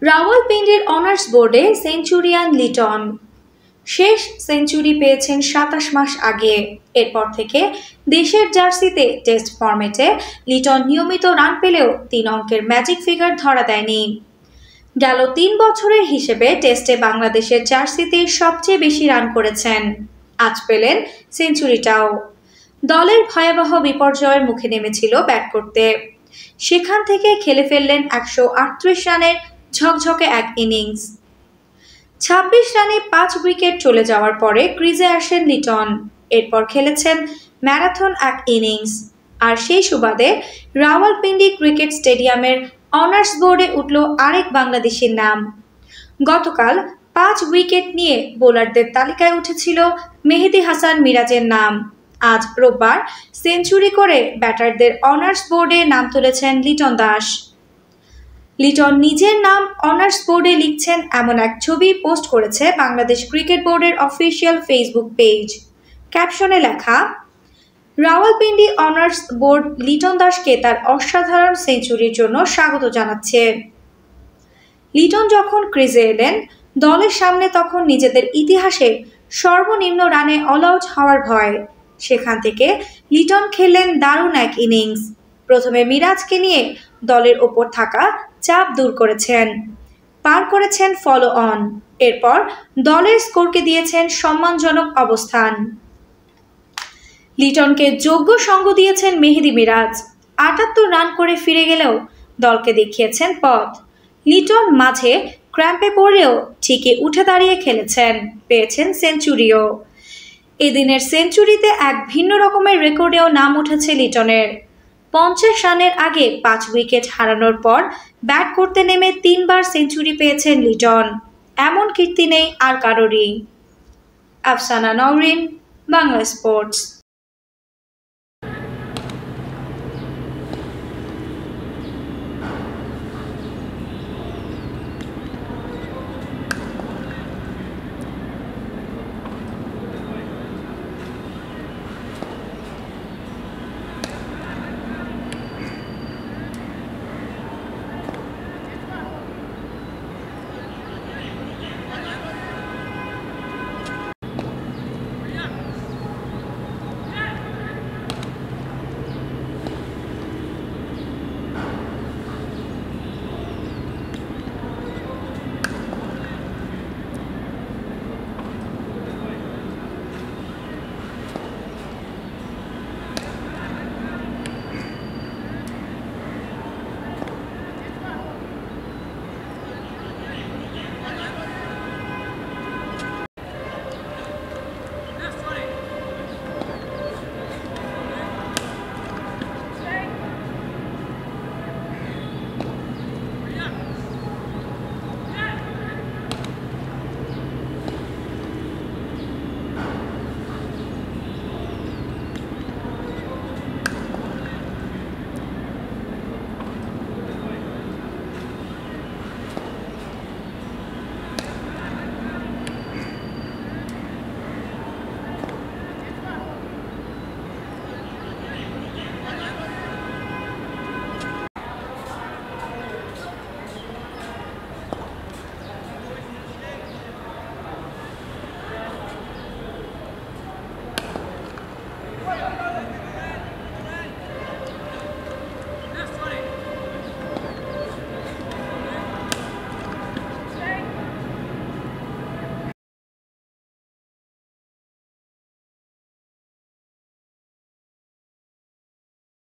রাওয়ালপিন্ডির honours বোর্ডে centurion Liton শেষ century পেয়েছেন ২৭ মাস আগে। এরপর থেকে দেশের জার্সিতে টেস্ট ফরম্যাটে লিটন নিয়মিত রান পেলেও ৩ অঙ্কের ম্যাজিক ফিগার ধরা দেয়নি। গেল ৩ বছরের হিসেবে টেস্টে বাংলাদেশের জার্সিতে সবচেয়ে বেশি রান করেছেন। আজ পেলেন সেঞ্চুরিটাও। দলের ভয়াবহ বিপর্যয়ের মুখে নেমেছিল ব্যাট করতে, সেখান থেকে খেলে ফেললেন ১৩৮ রানের ঝকঝকে এক ইনিংস। ২৬ রানে ৫ উইকেট চলে যাওয়ার পরে ক্রিজে আসেন লিটন। এরপর খেলেছেন ম্যারাথন এক ইনিংস। আর সেই সুবাদে রাওয়ালপিন্ডি ক্রিকেট স্টেডিয়ামের অনার্স বোর্ডে উঠল আরেক বাংলাদেশির নাম। গতকাল ৫ উইকেট নিয়ে বোলারদের তালিকায় উঠেছিল মেহেদী হাসান মিরাজের নাম। আজ রোববার সেঞ্চুরি করে ব্যাটারদের অনার্স বোর্ডে নাম তুলেছেন লিটন দাস। লিটন নিজের নাম অনার্স বোর্ডে লিখছেন এমন এক ছবি পোস্ট করেছে বাংলাদেশ ক্রিকেট বোর্ডের অফিসিয়াল ফেসবুক পেজ। ক্যাপশনে লেখা, রাওয়ালপিন্ডি অনার্স বোর্ড লিটন দাসকে তার অসাধারণ সেঞ্চুরির জন্য স্বাগত জানাচ্ছে। লিটন যখন ক্রিজে এলেন, দলের সামনে তখন নিজেদের ইতিহাসের সর্বনিম্ন রানে অল আউট হওয়ার ভয়। সেখান থেকে লিটন খেললেন দারুণ এক ইনিংস। প্রথমে মিরাজকে নিয়ে দলের ওপর থাকা চাপ দূর করেছেন, পার করেছেন ফলো অন। এরপর দলের স্কোরকে দিয়েছেন সম্মানজনক অবস্থান। লিটনকে যোগ্য সঙ্গ দিয়েছেন মেহেদী মিরাজ। ৭৮ রান করে ফিরে গেলেও দলকে দেখিয়েছেন পথ। লিটন মাঝে ক্র্যাম্পে পড়লেও ঠিকই উঠে দাঁড়িয়ে খেলেছেন, পেয়েছেন সেঞ্চুরিও। এদিনের সেঞ্চুরিতে এক ভিন্ন রকমের রেকর্ডেও নাম উঠেছে লিটনের। ৫০ রানের আগে ৫ উইকেট হারানোর পর ব্যাট করতে নেমে ৩ বার সেঞ্চুরি পেয়েছেন লিটন। এমন কীর্তি নেই আর কারোরই। আফসানা নওরিন, বাংলা স্পোর্টস।